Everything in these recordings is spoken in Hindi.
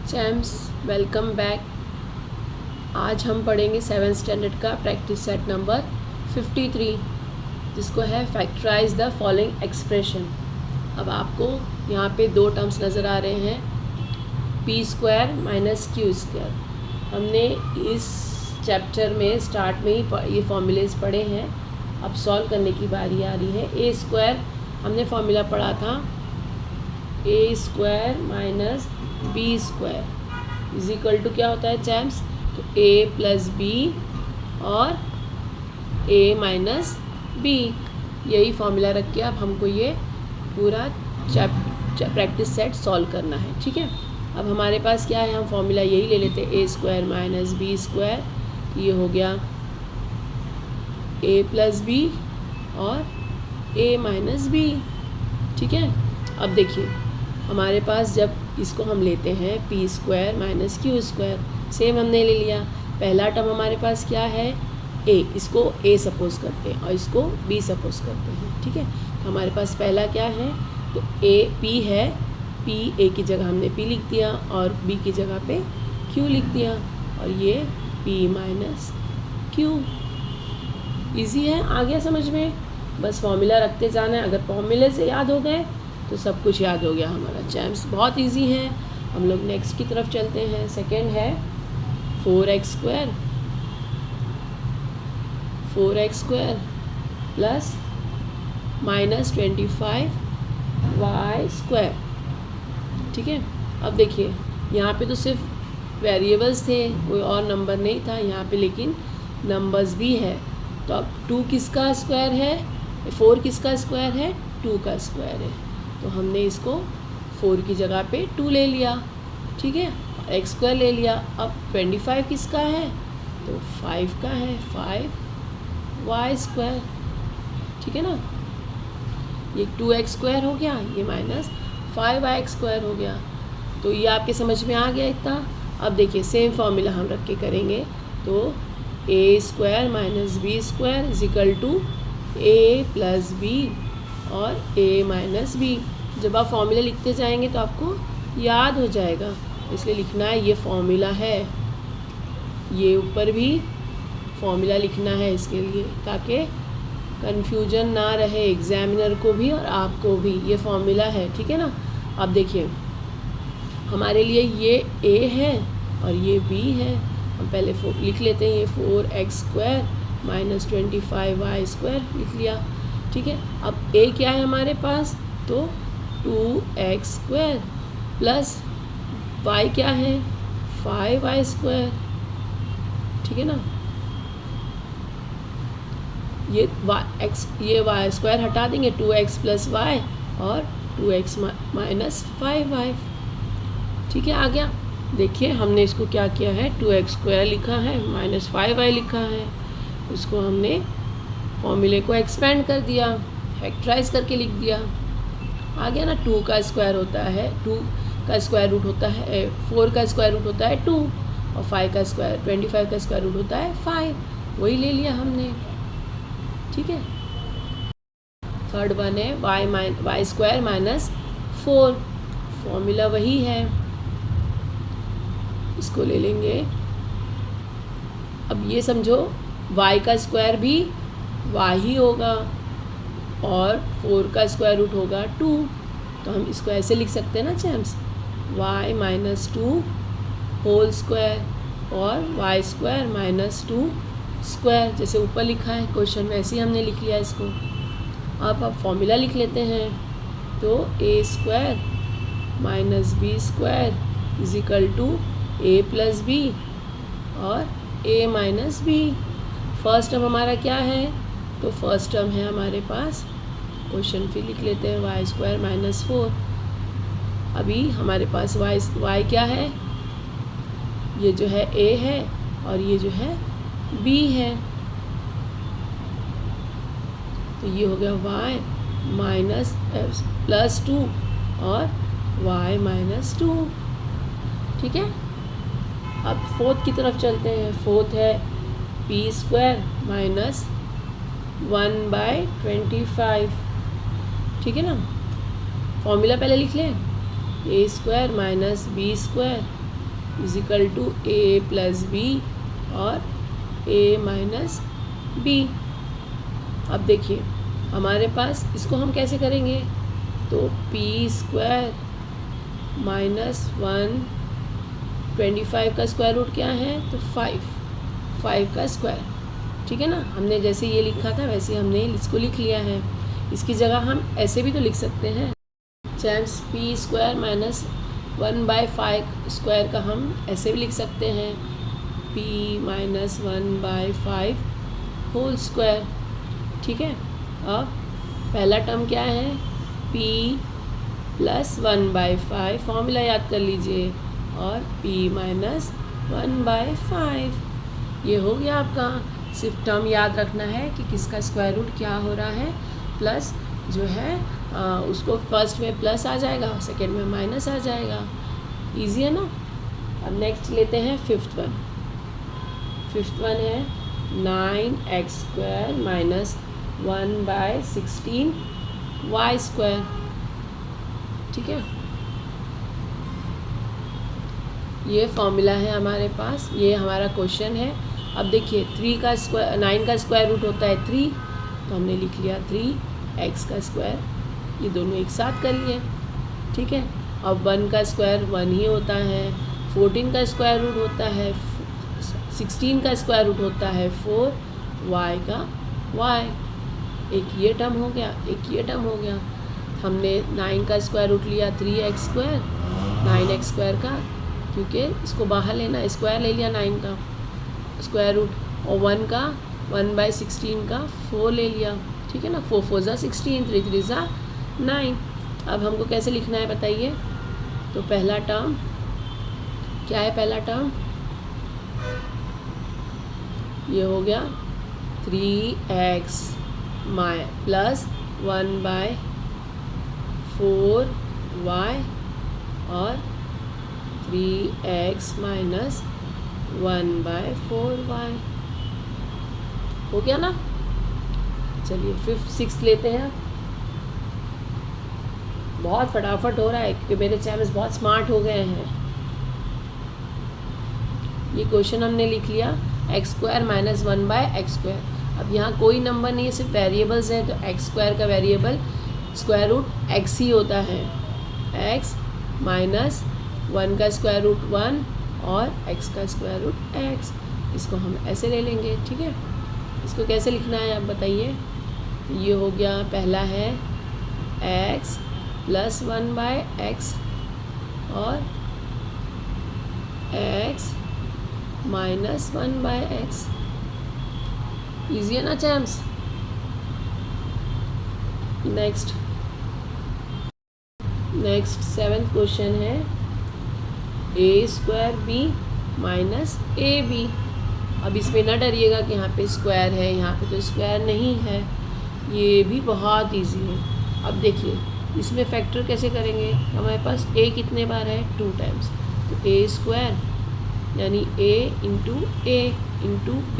चैम्स वेलकम बैक। आज हम पढ़ेंगे 7th स्टैंडर्ड का प्रैक्टिस सेट नंबर 53 जिसको है फैक्टराइज द फॉलोइंग एक्सप्रेशन। अब आपको यहाँ पे दो टर्म्स नज़र आ रहे हैं, P square minus Q square. हमने इस चैप्टर में स्टार्ट में ही ये फॉर्मूलेज पढ़े हैं। अब सॉल्व करने की बारी आ रही है। ए स्क्वायर हमने फॉर्मूला पढ़ा था, A square minus B square is equal to क्या होता है चैम्स, तो ए प्लस बी और ए माइनस बी। यही फॉर्मूला रख के अब हमको ये पूरा प्रैक्टिस सेट सॉल्व करना है। ठीक है, अब हमारे पास क्या है, हम फॉर्मूला यही ले लेते हैं, ए स्क्वायर माइनस बी स्क्वायर। ये हो गया ए प्लस बी और ए माइनस बी। ठीक है, अब देखिए हमारे पास जब इसको हम लेते हैं P square minus Q square, same हमने ले लिया। पहला टर्म हमारे पास क्या है, ए, इसको ए सपोज करते हैं और इसको बी सपोज करते हैं। ठीक है, तो हमारे पास पहला क्या है, तो ए पी है, पी ए की जगह हमने पी लिख दिया और बी की जगह पे क्यू लिख दिया, और ये पी माइनस क्यू। ईजी है, आ गया समझ में। बस फॉर्मूला रखते जाना है, अगर फॉर्मूले से याद हो गए तो सब कुछ याद हो गया हमारा। चैम्स बहुत इजी है। हम लोग नेक्स्ट की तरफ चलते हैं। सेकंड है 4x square plus minus 25y square. ठीक है, अब देखिए यहाँ पे तो सिर्फ वेरिएबल्स थे, कोई और नंबर नहीं था यहाँ पे, लेकिन नंबर्स भी है। तो अब 2 किसका स्क्वायर है, 4 किसका स्क्वायर है, 2 का स्क्वायर है। तो हमने इसको 4 की जगह पे 2 ले लिया। ठीक है, एक्स स्क्वायर ले लिया। अब 25 किसका है, तो 5 का है, 5y स्क्वायर। ठीक है ना, ये 2x स्क्वायर हो गया, ये माइनस 5y स्क्वायर हो गया। तो ये आपके समझ में आ गया इतना। अब देखिए सेम फॉर्मूला हम रख के करेंगे, तो A square minus B square is equal to A plus B और ए माइनस बी। जब आप फॉर्मूला लिखते जाएंगे तो आपको याद हो जाएगा, इसलिए लिखना है ये फॉर्मूला है। ये ऊपर भी फॉर्मूला लिखना है इसके लिए, ताकि कन्फ्यूजन ना रहे एग्जामिनर को भी और आपको भी। ये फॉर्मूला है, ठीक है ना। अब देखिए हमारे लिए ये ए है और ये बी है। हम पहले लिख लेते हैं, ये 4x square minus 25y square लिख लिया। ठीक है, अब ए क्या है हमारे पास, तो 2x स्क्वायर प्लस y क्या है, 5y स्क्वायर। ठीक है ना, ये y स्क्वायर हटा देंगे, 2x प्लस y और 2x माइनस 5y। ठीक है, आ गया। देखिए हमने इसको क्या किया है, 2x स्क्वायर लिखा है माइनस 5y लिखा है, उसको हमने फॉर्मूले को एक्सपेंड कर दिया, फैक्टराइज करके लिख दिया। आ गया ना। 2 का स्क्वायर होता है, 2 का स्क्वायर रूट होता है 4 का स्क्वायर रूट होता है 2 और 5 का स्क्वायर 25 का स्क्वायर रूट होता है 5। वही ले लिया हमने। ठीक है, थर्ड वन है y स्क्वायर माइनस 4, फॉर्मूला वही है, इसको ले लेंगे। अब ये समझो y का स्क्वायर भी y ही होगा और 4 का स्क्वायर रूट होगा 2, तो हम इसको ऐसे लिख सकते हैं ना चैम्स, y माइनस 2 होल स्क्वायर और y स्क्वायर माइनस 2 स्क्वायर, जैसे ऊपर लिखा है क्वेश्चन में, ऐसे ही हमने लिख लिया इसको। अब फॉर्मूला लिख लेते हैं, तो A square minus B square is equal to A plus B और A minus B. First term हमारा क्या है, तो फर्स्ट टर्म है हमारे पास, क्वेश्चन फिर लिख लेते हैं, वाई स्क्वायर माइनस 4। अभी हमारे पास वाई क्या है, ये जो है ए है और ये जो है बी है, तो ये हो गया वाई माइनस प्लस 2 और वाई माइनस 2। ठीक है, अब फोर्थ की तरफ चलते हैं। फोर्थ है पी स्क्वायर माइनस 1/25। ठीक है ना, फॉर्मूला पहले लिख लें, A square minus B square is equal to A plus B और ए माइनस बी। अब देखिए हमारे पास इसको हम कैसे करेंगे, तो पी स्क्वायर माइनस 125 का स्क्वायर रूट क्या है, तो 5 का स्क्वायर, ठीक है ना। हमने जैसे ये लिखा था वैसे हमने इसको लिख लिया है। इसकी जगह हम ऐसे भी तो लिख सकते हैं, चैम्स पी स्क्वायर माइनस 1/5 स्क्वायर का हम ऐसे भी लिख सकते हैं, पी माइनस 1/5 होल स्क्वायर, ठीक है। अब पहला टर्म क्या है, p प्लस 1/5, फॉर्मूला याद कर लीजिए, और p माइनस 1/5, ये हो गया आपका। सिर्फ टर्म याद रखना है कि किसका स्क्वायर रूट क्या हो रहा है, प्लस जो है उसको फर्स्ट में प्लस आ जाएगा, सेकेंड में माइनस आ जाएगा, ईजी है ना। अब नेक्स्ट लेते हैं फिफ्थ वन है 9x² माइनस 1/16 y², ठीक है। ये फॉर्मूला है हमारे पास, ये हमारा क्वेश्चन है। अब देखिए 9 का स्क्वायर रूट होता है 3, तो हमने लिख लिया 3x का स्क्वायर, ये दोनों एक साथ कर लिए, ठीक है। अब 1 का स्क्वायर 1 ही होता है, 14 का स्क्वायर रूट होता है 16 का स्क्वायर रूट होता है 4, y का y, एक ये टर्म हो गया, एक ये टर्म हो गया। हमने 9 का स्क्वायर रूट लिया 3x², 9x² का, क्योंकि इसको बाहर लेना, स्क्वायर ले लिया 9 का स्क्वायर रूट, और 1 का 1/16 का 4 ले लिया, ठीक है ना। 4 4 ज़ा 16, 3 3 ज़ा 9। अब हमको कैसे लिखना है बताइए, तो पहला टर्म क्या है, पहला टर्म ये हो गया 3x प्लस 1/4y और 3x माइनस 1/4y, हो गया ना। चलिए 6 लेते हैं। बहुत फटाफट हो रहा है क्योंकि मेरे चैनल्स बहुत स्मार्ट हो गए हैं। ये क्वेश्चन हमने लिख लिया x² माइनस 1/x²। अब यहाँ कोई नंबर नहीं है, सिर्फ वेरिएबल्स हैं, तो x² का वेरिएबल स्क्वायर रूट x ही होता है, x माइनस 1 का स्क्वायर रूट 1 और x का स्क्वायर रूट x, इसको हम ऐसे ले लेंगे, ठीक है। इसको कैसे लिखना है आप बताइए। ये हो गया, पहला है x प्लस 1/x और x माइनस 1/x, ईजी है ना चैम्स। नेक्स्ट 7th क्वेश्चन है a² b माइनस ab। अब इसमें ना डरिएगा कि यहाँ पे स्क्वायर है, यहाँ पे तो स्क्वायर नहीं है, ये भी बहुत इजी है। अब देखिए इसमें फैक्टर कैसे करेंगे, हमारे पास a कितने बार है, 2 टाइम्स, तो a² यानी a into b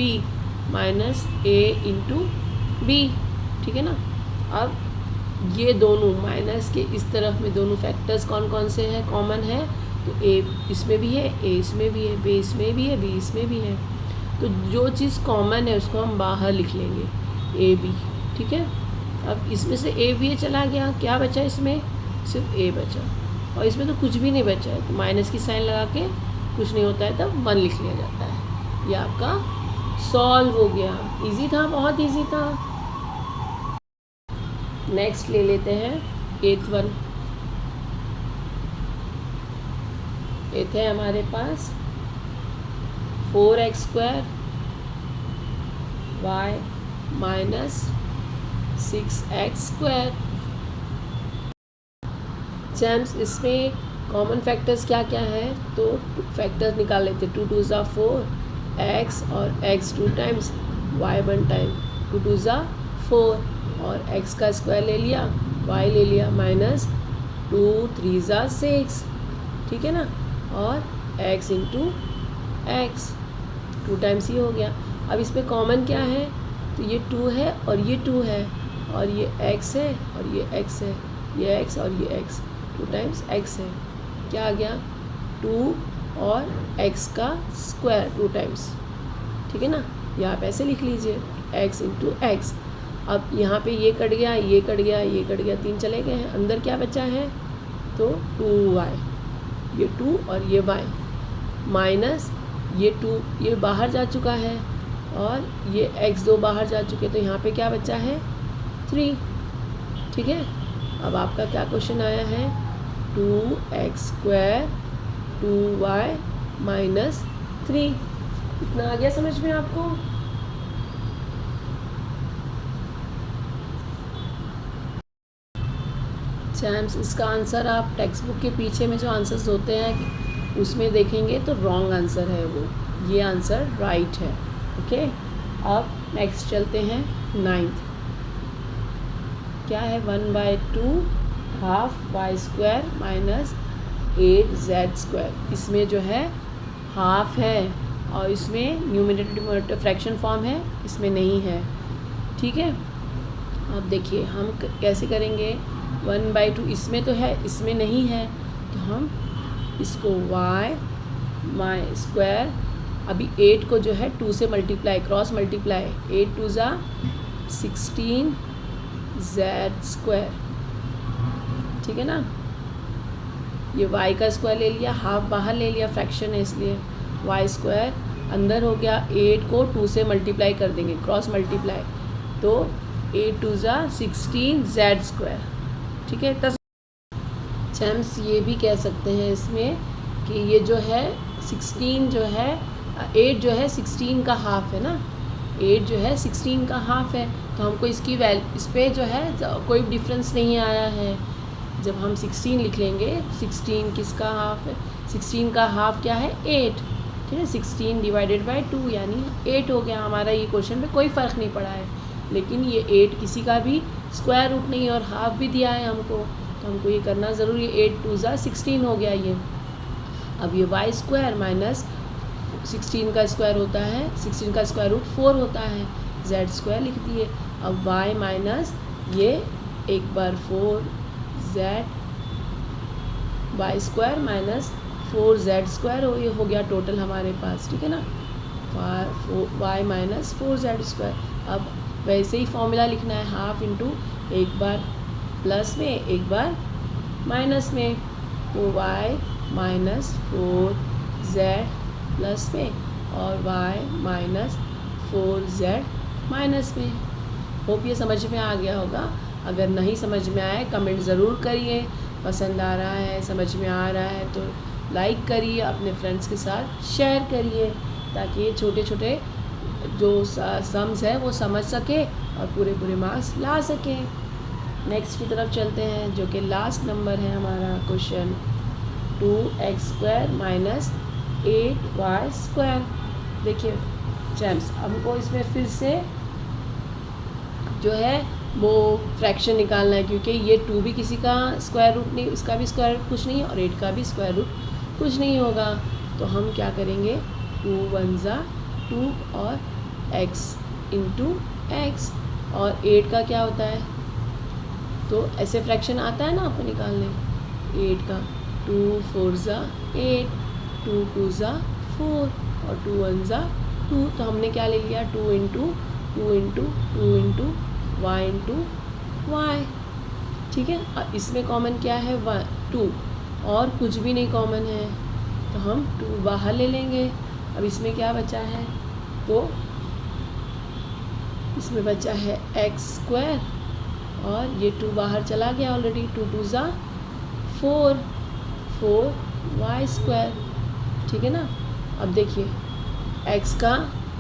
minus a into b, ठीक है ना। अब ये दोनों माइनस के इस तरफ में दोनों फैक्टर्स कौन कौन से हैं, कॉमन है, तो a इसमें भी है, a इसमें भी है, b इसमें भी है, b इसमें भी है, तो जो चीज़ कॉमन है उसको हम बाहर लिख लेंगे a b, ठीक है। अब इसमें से a b चला गया, क्या बचा इसमें, सिर्फ a बचा, और इसमें तो कुछ भी नहीं बचा है, तो माइनस की साइन लगा के कुछ नहीं होता है तब 1 लिख लिया जाता है। ये आपका सॉल्व हो गया, इजी था, बहुत इजी था। नेक्स्ट ले लेते हैं 8th वन। 8th है हमारे पास 4x² y माइनस 6x²। चैम्स इसमें कॉमन फैक्टर्स क्या क्या है, तो फैक्टर्स निकाल लेते, 2 2 ज़ा 4 x और x 2 टाइम्स, y 1 टाइम, 2 2 ज़ा 4 और x का स्क्वायर ले लिया, y ले लिया, माइनस 2 3 ज़ा 6, ठीक है ना, और x इंटू x 2 टाइम्स ही हो गया। अब इसमें कॉमन क्या है, तो ये 2 है और ये 2 है, और ये x है और ये x है, ये x और ये x, 2 टाइम्स x है, क्या आ गया 2 और x का स्क्वायर 2 टाइम्स, ठीक है ना। या आप ऐसे लिख लीजिए x इंटू एक्स। अब यहाँ पे ये कट गया, ये कट गया, ये कट गया, 3 चले गए हैं, अंदर क्या बचा है, तो 2y, ये 2 और ये y माइनस ये 2, ये बाहर जा चुका है और ये x2 बाहर जा चुके, तो यहाँ पे क्या बचा है 3, ठीक है। अब आपका क्या क्वेश्चन आया है, 2x² 2y माइनस 3। इतना आ गया समझ में आपको। चैम्स, इसका आंसर आप टेक्स्ट बुक के पीछे में जो आंसर्स होते हैं उसमें देखेंगे तो रॉन्ग आंसर है वो, ये आंसर राइट है। ओके, अब नेक्स्ट चलते हैं 9th। क्या है, 1/2 हाफ y² माइनस 8z²। इसमें जो है हाफ है और इसमें न्यूमरेटर डिनोमिनेटर फ्रैक्शन फॉर्म है, इसमें नहीं है, ठीक है। अब देखिए हम कैसे करेंगे, 1/2 इसमें तो है, इसमें नहीं है, तो हम इसको y² अभी 8 को जो है 2 से मल्टीप्लाई, क्रॉस मल्टीप्लाई, 8 2 ज़ा 16 z², ठीक है ना। ये y का स्क्वायर ले लिया, हाफ बाहर ले लिया, फ्रैक्शन है इसलिए, y² अंदर हो गया, 8 को 2 से मल्टीप्लाई कर देंगे, क्रॉस मल्टीप्लाई, तो 8 2 ज़ा 16 z², ठीक है। चैम्स, ये भी कह सकते हैं इसमें कि ये जो है 16 जो है 8 जो है 16 का हाफ है ना, 8 जो है 16 का हाफ है, तो हमको इसकी इस पर जो है कोई डिफरेंस नहीं आया है। जब हम 16 लिख लेंगे, 16 किसका हाफ है, 16 का हाफ क्या है 8, ठीक है। 16 डिवाइडेड बाय 2 यानी 8 हो गया हमारा। ये क्वेश्चन पे कोई फ़र्क नहीं पड़ा है, लेकिन ये 8 किसी का भी स्क्वायर रूट नहीं और हाफ भी दिया है हमको, तो हमको ये करना ज़रूरी है। 8 2 ज़ा 16 हो गया ये। अब ये y² माइनस 16 का स्क्वायर होता है, 16 का स्क्वायर रूट 4 होता है, z² लिख दिए। अब y माइनस ये एक बार 4z y² माइनस 4z² ये हो गया टोटल हमारे पास, ठीक है ना, y माइनस 4z²। अब वैसे ही फॉर्मूला लिखना है, हाफ इंटू एक बार प्लस में एक बार माइनस में, तो y माइनस 4z प्लस में और y माइनस 4z माइनस में। होप ये समझ में आ गया होगा। अगर नहीं समझ में आए कमेंट ज़रूर करिए, पसंद आ रहा है, समझ में आ रहा है तो लाइक करिए, अपने फ्रेंड्स के साथ शेयर करिए, ताकि ये छोटे छोटे जो सम्स है वो समझ सके और पूरे पूरे मार्क्स ला सकें। नेक्स्ट की तरफ चलते हैं, जो कि लास्ट नंबर है हमारा क्वेश्चन, 2x² माइनस 8y²। देखिए चैम्स, हमको इसमें फिर से जो है वो फ्रैक्शन निकालना है, क्योंकि ये 2 भी किसी का स्क्वायर रूट नहीं, इसका भी स्क्वायर रूट कुछ नहीं है और 8 का भी स्क्वायर रूट कुछ नहीं होगा। तो हम क्या करेंगे, 2 1 ज़ा 2 और x इंटू एक्स, और 8 का क्या होता है, तो ऐसे फ्रैक्शन आता है ना आपको निकालने, 8 का 2 4 ज़ा 8, 2 2 ज़ा 4 और 2 1 ज़ा 2। तो हमने क्या ले लिया, 2 into 2 into 2 into y into Y, ठीक है। और इसमें कॉमन क्या है 2 और कुछ भी नहीं कॉमन है, तो हम 2 बाहर ले लेंगे। अब इसमें क्या बचा है, तो इसमें बचा है x² और ये 2 बाहर चला गया ऑलरेडी, 2 2 ज़ा 4 4y², ठीक है ना। अब देखिए x का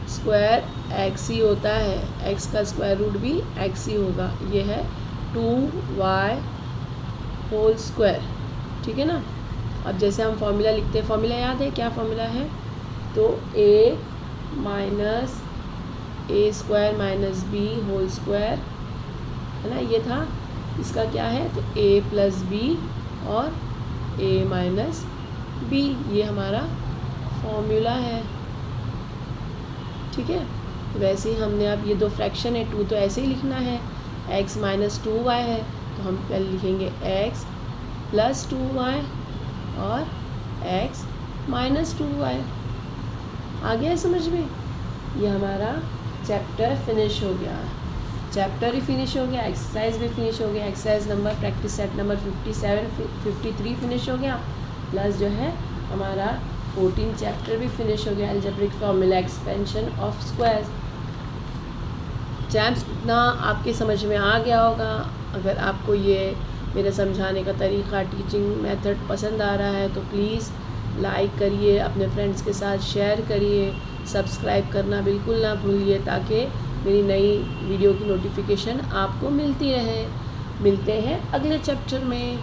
स्क्वायर x ही होता है, x का स्क्वायर रूट भी x ही होगा, ये है 2y होल², ठीक है ना। अब जैसे हम फॉर्मूला लिखते हैं, फॉर्मूला याद है क्या फॉर्मूला है, तो a minus a² minus b होल² है ना, ये था। इसका क्या है, तो a प्लस b और a माइनस b, ये हमारा फॉर्मूला है, ठीक है। तो वैसे ही हमने अब ये 2 फ्रैक्शन है, 2 तो ऐसे ही लिखना है, x माइनस 2y है, तो हम पहले लिखेंगे x प्लस 2y और x -2y। आ गया है समझ में? ये हमारा चैप्टर फिनिश हो गया, चैप्टर ही फिनिश हो गया, एक्सरसाइज भी फिनिश हो गया। Exercise number practice set number 57 53 finish हो गया, प्लस जो है हमारा 14 चैप्टर भी फिनिश हो गया, algebraic formula expansion of squares. Chaps इतना आपके समझ में आ गया होगा। अगर आपको ये मेरा समझाने का तरीक़ा, टीचिंग मेथड पसंद आ रहा है तो प्लीज़ लाइक करिए, अपने फ्रेंड्स के साथ शेयर करिए, सब्सक्राइब करना बिल्कुल ना भूलिए ताकि मेरी नई वीडियो की नोटिफिकेशन आपको मिलती रहे। मिलते हैं अगले चैप्टर में।